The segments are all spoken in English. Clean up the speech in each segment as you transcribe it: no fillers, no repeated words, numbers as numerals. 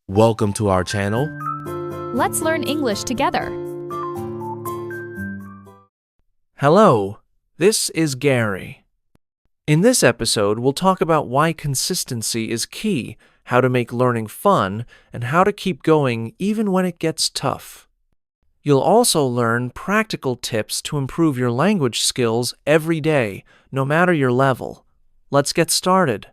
Welcome to our channel. Let's learn English together. Hello, this is Gary. In this episode, we'll talk about why consistency is key, how to make learning fun, and how to keep going even when it gets tough. You'll also learn practical tips to improve your language skills every day, no matter your level. Let's get started.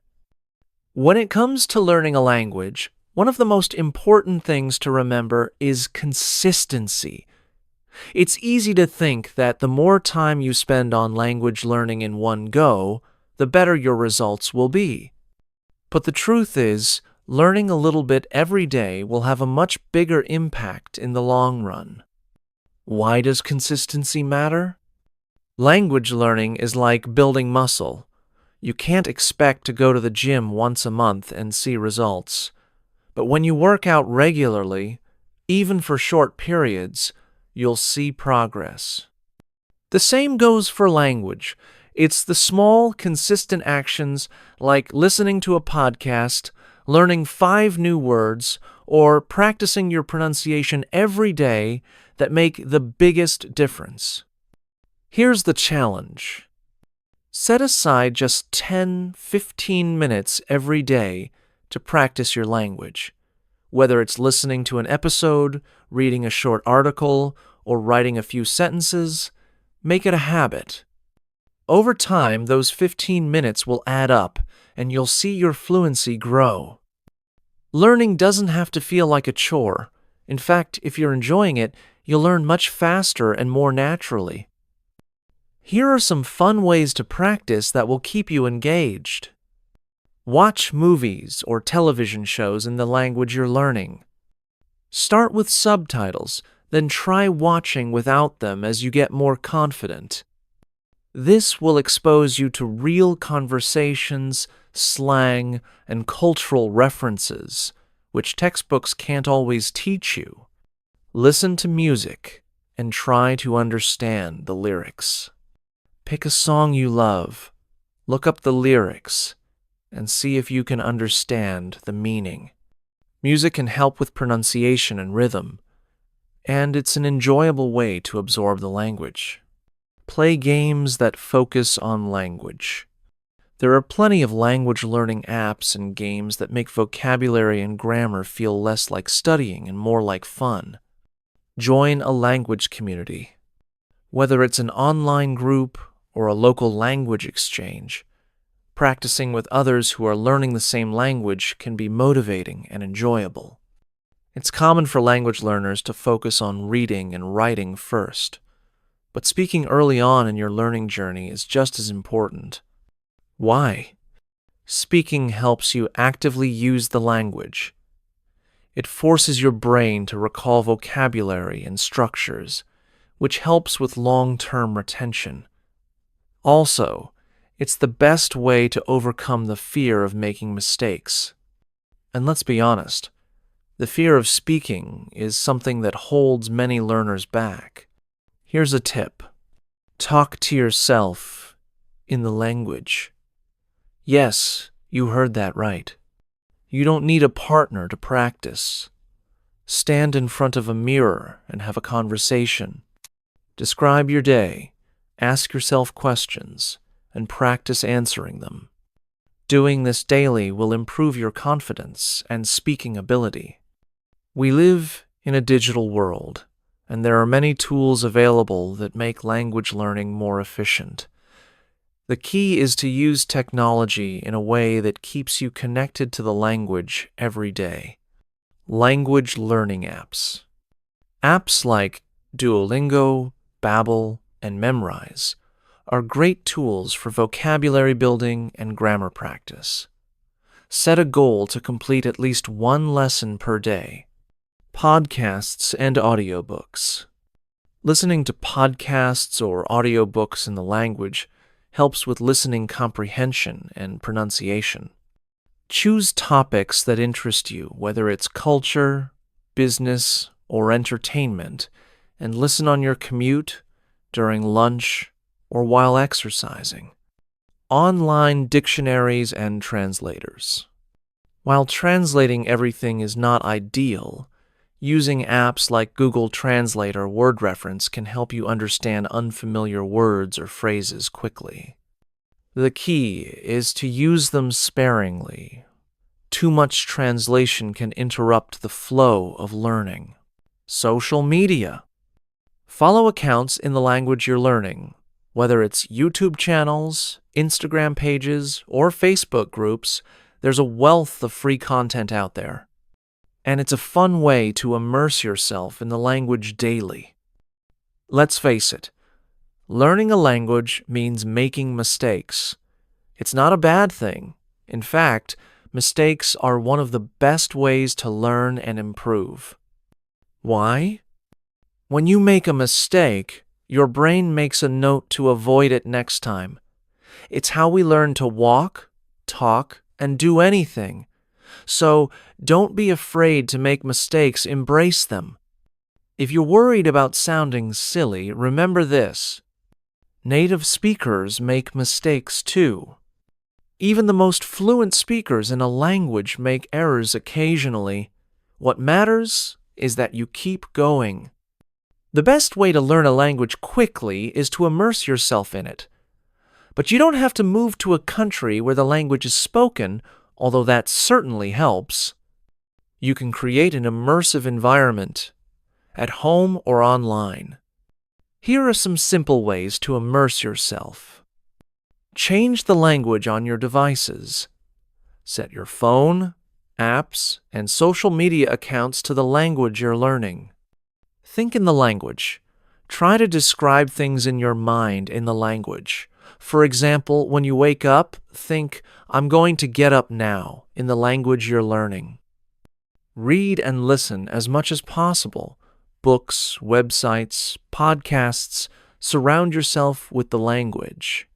When it comes to learning a language, one of the most important things to remember is consistency. It's easy to think that the more time you spend on language learning in one go, the better your results will be. But the truth is, learning a little bit every day will have a much bigger impact in the long run. Why does consistency matter? Language learning is like building muscle. You can't expect to go to the gym once a month and see results. But when you work out regularly, even for short periods, you'll see progress. The same goes for language. It's the small, consistent actions like listening to a podcast, learning 5 new words, or practicing your pronunciation every day that make the biggest difference. Here's the challenge. Set aside just 10-15 minutes every day to practice your language. Whether it's listening to an episode, reading a short article, or writing a few sentences, make it a habit. Over time, those 15 minutes will add up, and you'll see your fluency grow. Learning doesn't have to feel like a chore. In fact, if you're enjoying it, you'll learn much faster and more naturally. Here are some fun ways to practice that will keep you engaged. Watch movies or television shows in the language you're learning. Start with subtitles, then try watching without them as you get more confident. This will expose you to real conversations, slang, and cultural references, which textbooks can't always teach you. Listen to music and try to understand the lyrics. Pick a song you love, look up the lyrics, and see if you can understand the meaning. Music can help with pronunciation and rhythm, and it's an enjoyable way to absorb the language. Play games that focus on language. There are plenty of language learning apps and games that make vocabulary and grammar feel less like studying and more like fun. Join a language community. Whether it's an online group or a local language exchange, practicing with others who are learning the same language can be motivating and enjoyable. It's common for language learners to focus on reading and writing first, but speaking early on in your learning journey is just as important. Why? Speaking helps you actively use the language. It forces your brain to recall vocabulary and structures, which helps with long-term retention. Also, it's the best way to overcome the fear of making mistakes. And let's be honest, the fear of speaking is something that holds many learners back. Here's a tip. Talk to yourself in the language. Yes, you heard that right. You don't need a partner to practice. Stand in front of a mirror and have a conversation. Describe your day, ask yourself questions, and practice answering them. Doing this daily will improve your confidence and speaking ability. We live in a digital world, and there are many tools available that make language learning more efficient. The key is to use technology in a way that keeps you connected to the language every day. Language learning apps. Apps like Duolingo, Babbel, and Memrise are great tools for vocabulary building and grammar practice. Set a goal to complete at least 1 lesson per day. Podcasts and audiobooks. Listening to podcasts or audiobooks in the language helps with listening comprehension and pronunciation. Choose topics that interest you, whether it's culture, business, or entertainment, and listen on your commute, during lunch, or while exercising. Online dictionaries and translators. While translating everything is not ideal, using apps like Google Translate or Word Reference can help you understand unfamiliar words or phrases quickly. The key is to use them sparingly. Too much translation can interrupt the flow of learning. Social media. Follow accounts in the language you're learning, whether it's YouTube channels, Instagram pages, or Facebook groups. There's a wealth of free content out there. And it's a fun way to immerse yourself in the language daily. Let's face it, learning a language means making mistakes. It's not a bad thing. In fact, mistakes are one of the best ways to learn and improve. Why? When you make a mistake, your brain makes a note to avoid it next time. It's how we learn to walk, talk, and do anything. So don't be afraid to make mistakes, embrace them. If you're worried about sounding silly, remember this. Native speakers make mistakes too. Even the most fluent speakers in a language make errors occasionally. What matters is that you keep going. The best way to learn a language quickly is to immerse yourself in it. But you don't have to move to a country where the language is spoken, although that certainly helps. You can create an immersive environment, at home or online. Here are some simple ways to immerse yourself. Change the language on your devices. Set your phone, apps, and social media accounts to the language you're learning. Think in the language. Try to describe things in your mind in the language. For example, when you wake up, think, "I'm going to get up now," in the language you're learning. Read and listen as much as possible. Books, websites, podcasts. Surround yourself with the language.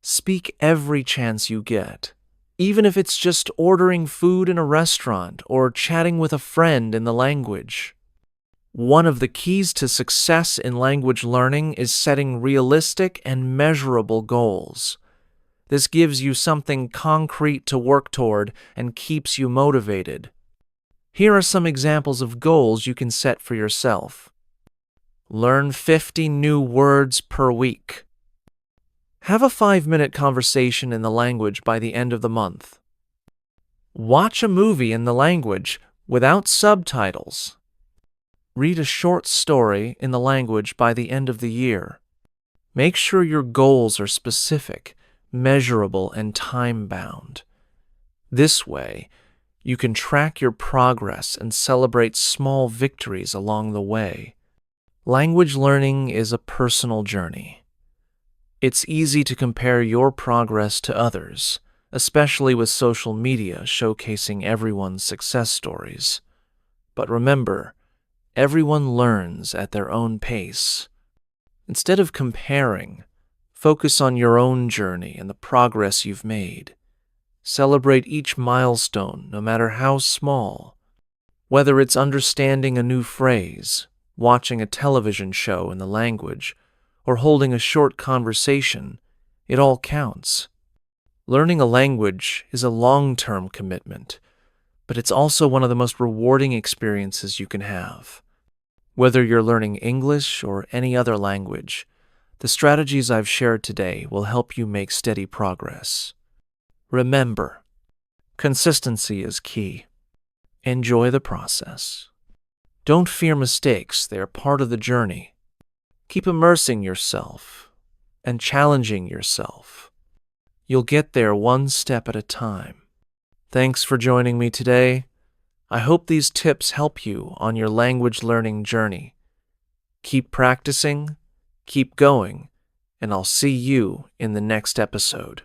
Speak every chance you get, even if it's just ordering food in a restaurant or chatting with a friend in the language. One of the keys to success in language learning is setting realistic and measurable goals. This gives you something concrete to work toward and keeps you motivated. Here are some examples of goals you can set for yourself. Learn 50 new words per week. Have a 5-minute conversation in the language by the end of the month. Watch a movie in the language without subtitles. Read a short story in the language by the end of the year. Make sure your goals are specific, measurable, and time-bound. This way, you can track your progress and celebrate small victories along the way. Language learning is a personal journey. It's easy to compare your progress to others, especially with social media showcasing everyone's success stories. But remember, everyone learns at their own pace. Instead of comparing, focus on your own journey and the progress you've made. Celebrate each milestone, no matter how small. Whether it's understanding a new phrase, watching a television show in the language, or holding a short conversation, it all counts. Learning a language is a long-term commitment, but it's also one of the most rewarding experiences you can have. Whether you're learning English or any other language, the strategies I've shared today will help you make steady progress. Remember, consistency is key. Enjoy the process. Don't fear mistakes, they are part of the journey. Keep immersing yourself and challenging yourself. You'll get there one step at a time. Thanks for joining me today. I hope these tips help you on your language learning journey. Keep practicing, keep going, and I'll see you in the next episode.